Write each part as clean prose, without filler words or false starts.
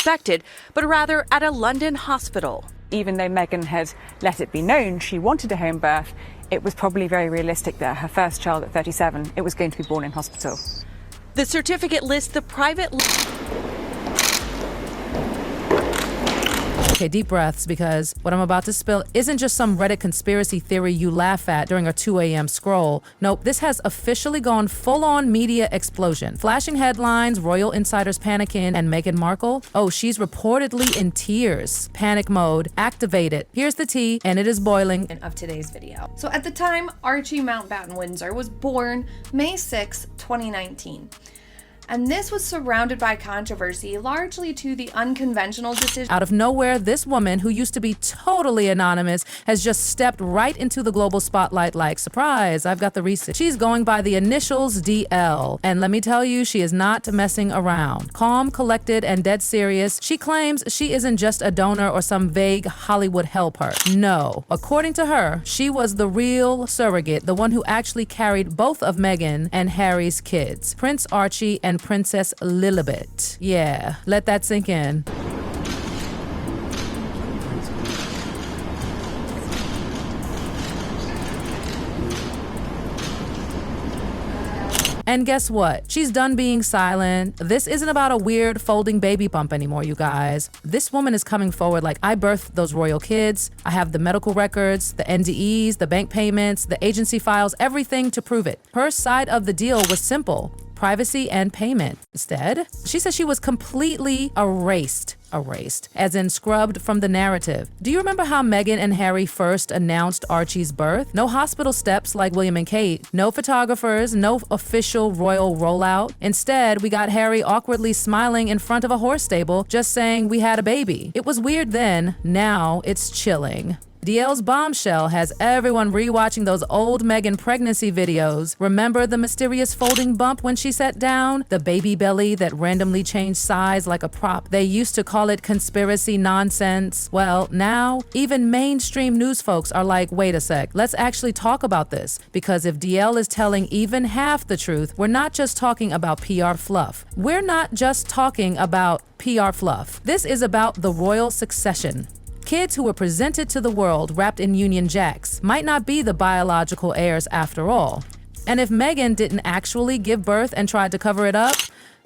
expected, but rather at a London hospital. Even though Meghan had let it be known she wanted a home birth, it was probably very realistic that her first child at 37, it was going to be born in hospital. The certificate lists the private... Okay, deep breaths, because what I'm about to spill isn't just some Reddit conspiracy theory you laugh at during a 2 a.m. scroll. Nope, this has officially gone full-on media explosion. Flashing headlines, royal insiders panicking, and Meghan Markle? Oh, she's reportedly in tears. Panic mode activated. Here's the tea, and it is boiling. Of today's video. So at the time, Archie Mountbatten Windsor was born May 6, 2019. And this was surrounded by controversy, largely to the unconventional decision. Out of nowhere, this woman, who used to be totally anonymous, has just stepped right into the global spotlight like, surprise, I've got the receipt. She's going by the initials DL. And let me tell you, she is not messing around. Calm, collected, and dead serious, she claims she isn't just a donor or some vague Hollywood helper. No. According to her, she was the real surrogate, the one who actually carried both of Meghan and Harry's kids, Prince Archie and Princess Lilibet. Yeah, let that sink in. And guess what? She's done being silent. This isn't about a weird folding baby bump anymore, you guys. This woman is coming forward like, I birthed those royal kids. I have the medical records, the NDEs, the bank payments, the agency files, everything to prove it. Her side of the deal was simple: privacy and payment. Instead, she says she was completely erased, as in scrubbed from the narrative. Do you remember how Meghan and Harry first announced Archie's birth? No hospital steps like William and Kate, no photographers, no official royal rollout. Instead, we got Harry awkwardly smiling in front of a horse stable, just saying we had a baby. It was weird then, now it's chilling. DL's bombshell has everyone rewatching those old Meghan pregnancy videos. Remember the mysterious folding bump when she sat down? The baby belly that randomly changed size like a prop. They used to call it conspiracy nonsense. Well, now even mainstream news folks are like, wait a sec, let's actually talk about this. Because if DL is telling even half the truth, we're not just talking about PR fluff. We're not just talking about PR fluff. This is about the royal succession. Kids who were presented to the world wrapped in Union Jacks might not be the biological heirs after all. And if Meghan didn't actually give birth and tried to cover it up,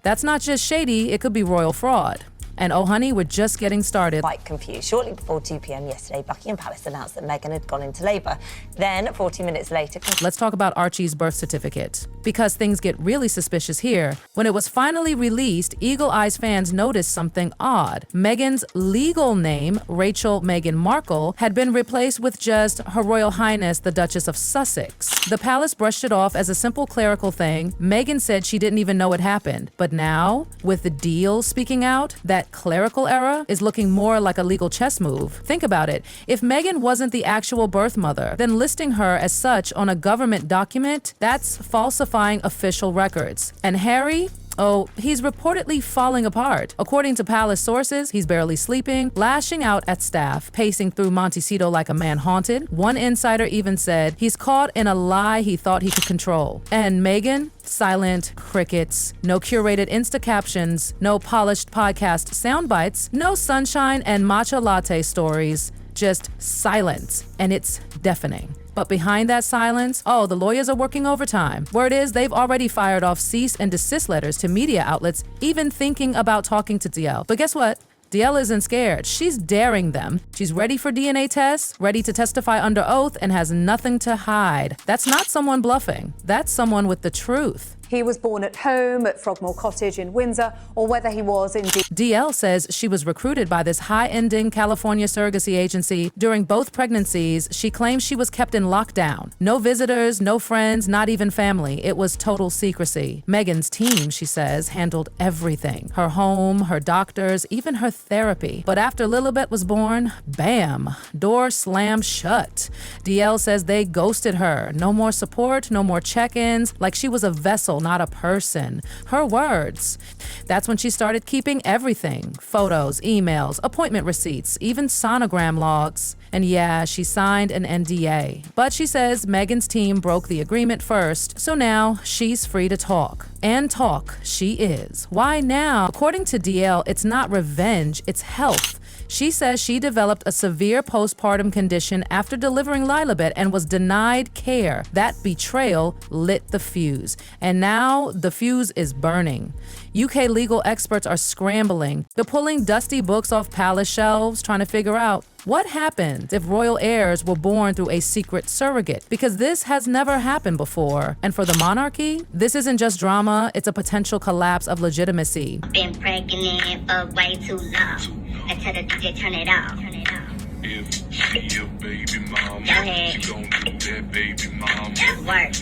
that's not just shady, it could be royal fraud. And oh honey, we're just getting started. Quite confused. Shortly before 2 p.m. yesterday, Buckingham Palace announced that Meghan had gone into labour. Then, 40 minutes later... Let's talk about Archie's birth certificate, because things get really suspicious here. When it was finally released, Eagle Eyes fans noticed something odd. Meghan's legal name, Rachel Meghan Markle, had been replaced with just Her Royal Highness the Duchess of Sussex. The palace brushed it off as a simple clerical thing. Meghan said she didn't even know it happened. But now, with the deal speaking out, that clerical era is looking more like a legal chess move. Think about it. If Meghan wasn't the actual birth mother, then listing her as such on a government document, that's falsifying official records. And Harry? Oh, he's reportedly falling apart. According to palace sources, he's barely sleeping, lashing out at staff, pacing through Montecito like a man haunted. One insider even said he's caught in a lie he thought he could control. And Meghan? Silent, crickets, no curated Insta captions, no polished podcast sound bites, no sunshine and matcha latte stories, just silence, and it's deafening. But behind that silence, oh, the lawyers are working overtime. Word is they've already fired off cease and desist letters to media outlets, even thinking about talking to DL. But guess what? DL isn't scared. She's daring them. She's ready for DNA tests, ready to testify under oath, and has nothing to hide. That's not someone bluffing. That's someone with the truth. He was born at home at Frogmore Cottage in Windsor, or whether he was indeed. DL says she was recruited by this high-ending California surrogacy agency. During both pregnancies, she claims she was kept in lockdown. No visitors, no friends, not even family. It was total secrecy. Meghan's team, she says, handled everything. Her home, her doctors, even her therapy. But after Lilibet was born, bam, door slammed shut. DL says they ghosted her. No more support, no more check-ins, like she was a vessel not a person. Her words. That's when she started keeping everything. Photos, emails, appointment receipts, even sonogram logs. And yeah, she signed an NDA. But she says Meghan's team broke the agreement first, so now she's free to talk. And talk she is. Why now? According to DL, it's not revenge, it's health. She says she developed a severe postpartum condition after delivering Lilibet and was denied care. That betrayal lit the fuse. And now the fuse is burning. UK legal experts are scrambling. They're pulling dusty books off palace shelves, trying to figure out what happens if royal heirs were born through a secret surrogate? Because this has never happened before. And for the monarchy, this isn't just drama, it's a potential collapse of legitimacy. Been pregnant for way too long. I tell the DJ turn it off. Turn it off. If she a baby mama, Go ahead. she gon' do that baby mama. Work.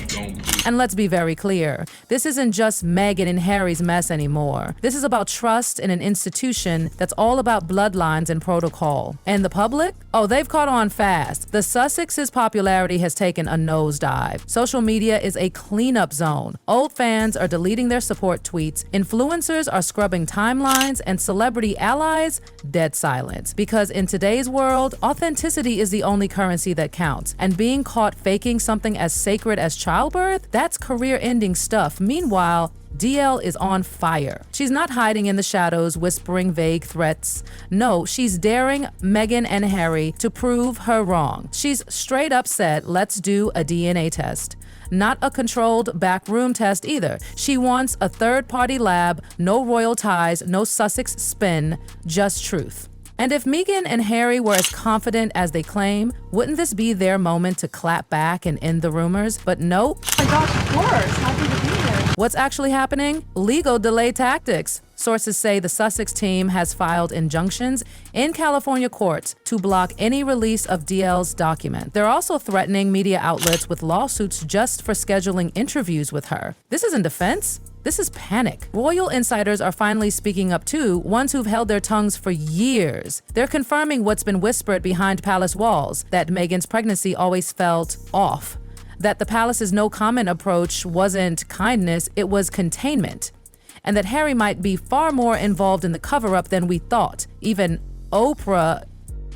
Don't put And let's be very clear, this isn't just Meghan and Harry's mess anymore. This is about trust in an institution that's all about bloodlines and protocol. And the public? Oh, they've caught on fast. The Sussex's popularity has taken a nosedive. Social media is a cleanup zone. Old fans are deleting their support tweets, influencers are scrubbing timelines, and celebrity allies, dead silence. Because in today's world, authenticity is the only currency that counts. And being caught faking something as sacred as childbirth, that's career-ending stuff. Meanwhile, DL is on fire. She's not hiding in the shadows, whispering vague threats. No, she's daring Meghan and Harry to prove her wrong. She's straight up said, let's do a DNA test. Not a controlled backroom test either. She wants a third-party lab, no royal ties, no Sussex spin, just truth. And if Meghan and Harry were as confident as they claim, wouldn't this be their moment to clap back and end the rumors? But nope. Oh my gosh, of course. Happy to be here. What's actually happening? Legal delay tactics. Sources say the Sussex team has filed injunctions in California courts to block any release of DL's document. They're also threatening media outlets with lawsuits just for scheduling interviews with her. This isn't defense. This is panic. Royal insiders are finally speaking up too, ones who've held their tongues for years. They're confirming what's been whispered behind palace walls, that Meghan's pregnancy always felt off, that the palace's no-comment approach wasn't kindness, it was containment, and that Harry might be far more involved in the cover-up than we thought. Even Oprah,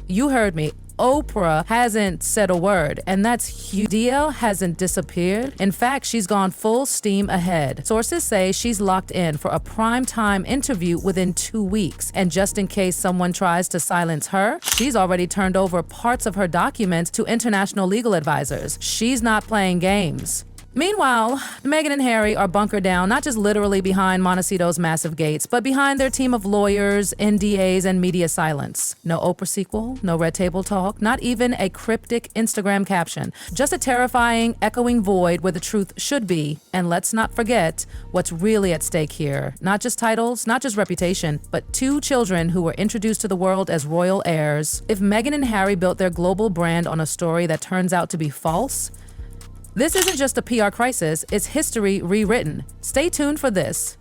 you heard me, Oprah hasn't said a word, and that's huge. DL hasn't disappeared. In fact, she's gone full steam ahead. Sources say she's locked in for a prime-time interview within 2 weeks. And just in case someone tries to silence her, she's already turned over parts of her documents to international legal advisors. She's not playing games. Meanwhile, Meghan and Harry are bunkered down, not just literally behind Montecito's massive gates, but behind their team of lawyers, NDAs, and media silence. No Oprah sequel, no red table talk, not even a cryptic Instagram caption. Just a terrifying, echoing void where the truth should be. And let's not forget what's really at stake here. Not just titles, not just reputation, but 2 children who were introduced to the world as royal heirs. If Meghan and Harry built their global brand on a story that turns out to be false, this isn't just a PR crisis, it's history rewritten. Stay tuned for this.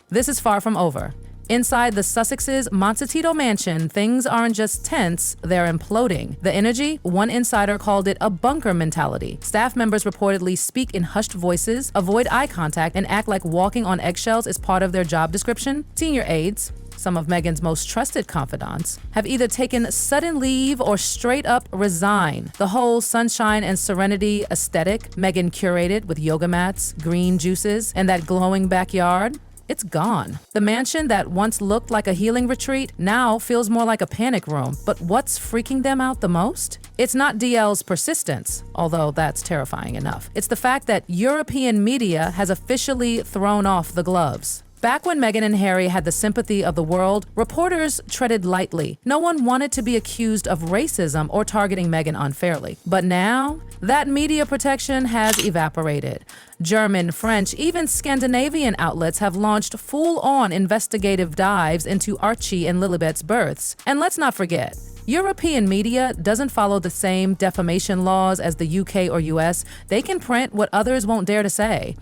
This is far from over. Inside the Sussex's Montecito mansion, things aren't just tense, they're imploding. The energy, one insider called it a bunker mentality. Staff members reportedly speak in hushed voices, avoid eye contact, and act like walking on eggshells is part of their job description. Senior aides, some of Meghan's most trusted confidants, have either taken sudden leave or straight up resign. The whole sunshine and serenity aesthetic Meghan curated with yoga mats, green juices, and that glowing backyard, it's gone. The mansion that once looked like a healing retreat now feels more like a panic room. But what's freaking them out the most? It's not DL's persistence, although that's terrifying enough. It's the fact that European media has officially thrown off the gloves. Back when Meghan and Harry had the sympathy of the world, reporters treaded lightly. No one wanted to be accused of racism or targeting Meghan unfairly. But now, that media protection has evaporated. German, French, even Scandinavian outlets have launched full-on investigative dives into Archie and Lilibet's births. And let's not forget, European media doesn't follow the same defamation laws as the UK or US. They can print what others won't dare to say.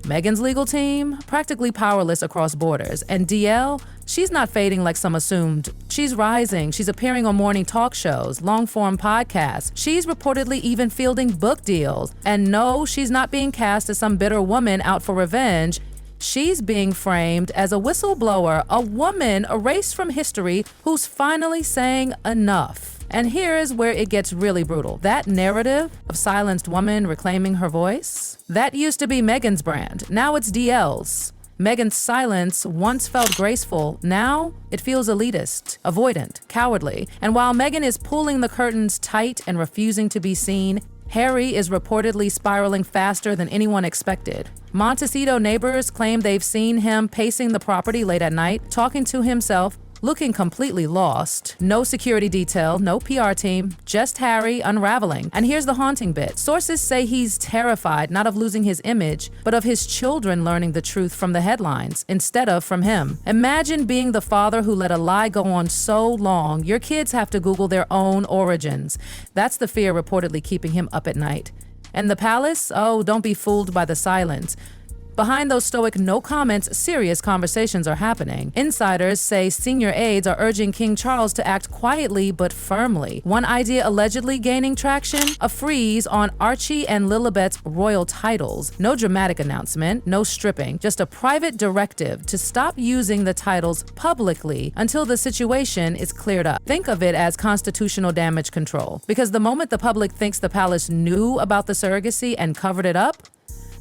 Meghan's legal team, practically powerless across borders. And DL, she's not fading like some assumed. She's rising. She's appearing on morning talk shows, long-form podcasts. She's reportedly even fielding book deals. And no, she's not being cast as some bitter woman out for revenge. She's being framed as a whistleblower, a woman erased from history who's finally saying enough. And here's where it gets really brutal. That narrative of silenced woman reclaiming her voice, that used to be Meghan's brand. Now it's DL's. Meghan's silence once felt graceful. Now it feels elitist, avoidant, cowardly. And while Meghan is pulling the curtains tight and refusing to be seen, Harry is reportedly spiraling faster than anyone expected. Montecito neighbors claim they've seen him pacing the property late at night, talking to himself, looking completely lost. No security detail, no PR team, just Harry unraveling. And here's the haunting bit. Sources say he's terrified not of losing his image, but of his children learning the truth from the headlines instead of from him. Imagine being the father who let a lie go on so long, your kids have to Google their own origins. That's the fear reportedly keeping him up at night. And the palace? Oh, don't be fooled by the silence. Behind those stoic no comments, serious conversations are happening. Insiders say senior aides are urging King Charles to act quietly but firmly. One idea allegedly gaining traction: a freeze on Archie and Lilibet's royal titles. No dramatic announcement, no stripping, just a private directive to stop using the titles publicly until the situation is cleared up. Think of it as constitutional damage control, because the moment the public thinks the palace knew about the surrogacy and covered it up,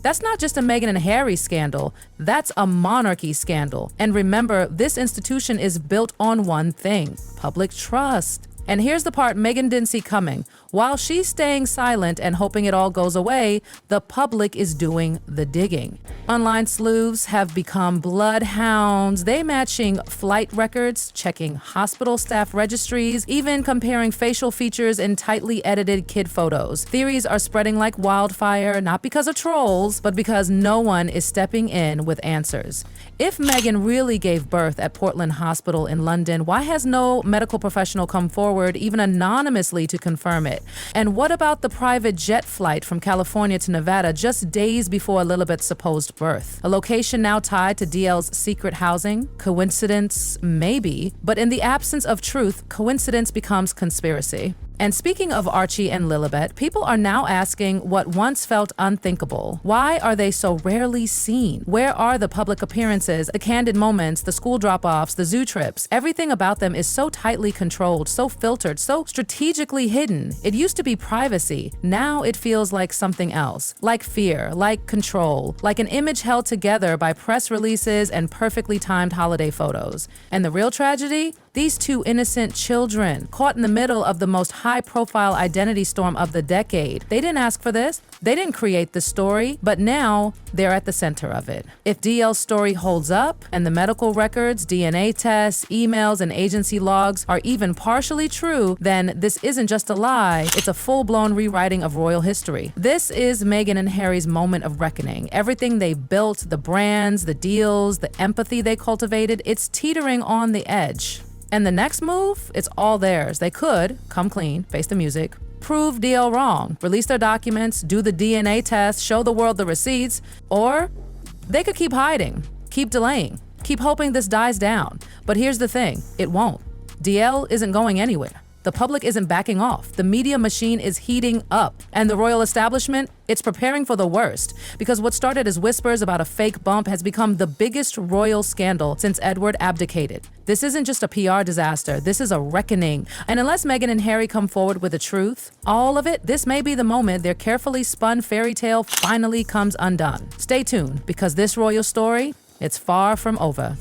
that's not just a Meghan and Harry scandal, that's a monarchy scandal. And remember, this institution is built on one thing: public trust. And here's the part Meghan didn't see coming. While she's staying silent and hoping it all goes away, the public is doing the digging. Online sleuths have become bloodhounds. They matching flight records, checking hospital staff registries, even comparing facial features in tightly edited kid photos. Theories are spreading like wildfire, not because of trolls, but because no one is stepping in with answers. If Meghan really gave birth at Portland Hospital in London, why has no medical professional come forward, even anonymously, to confirm it? And what about the private jet flight from California to Nevada just days before Lilibet's supposed birth? A location now tied to DL's secret housing? Coincidence? Maybe. But in the absence of truth, coincidence becomes conspiracy. And speaking of Archie and Lilibet, people are now asking what once felt unthinkable. Why are they so rarely seen? Where are the public appearances, the candid moments, the school drop-offs, the zoo trips? Everything about them is so tightly controlled, so filtered, so strategically hidden. It used to be privacy. Now it feels like something else. Like fear, like control, like an image held together by press releases and perfectly timed holiday photos. And the real tragedy? These two innocent children, caught in the middle of the most high-profile identity storm of the decade. They didn't ask for this. They didn't create the story, but now they're at the center of it. If DL's story holds up, and the medical records, DNA tests, emails, and agency logs are even partially true, then this isn't just a lie, it's a full-blown rewriting of royal history. This is Meghan and Harry's moment of reckoning. Everything they built, the brands, the deals, the empathy they cultivated, it's teetering on the edge. And the next move, it's all theirs. They could come clean, face the music, prove DL wrong, release their documents, do the DNA test, show the world the receipts, or they could keep hiding, keep delaying, keep hoping this dies down. But here's the thing, it won't. DL isn't going anywhere. The public isn't backing off. The media machine is heating up. And the royal establishment, it's preparing for the worst. Because what started as whispers about a fake bump has become the biggest royal scandal since Edward abdicated. This isn't just a PR disaster. This is a reckoning. And unless Meghan and Harry come forward with the truth, all of it, this may be the moment their carefully spun fairy tale finally comes undone. Stay tuned, because this royal story, it's far from over.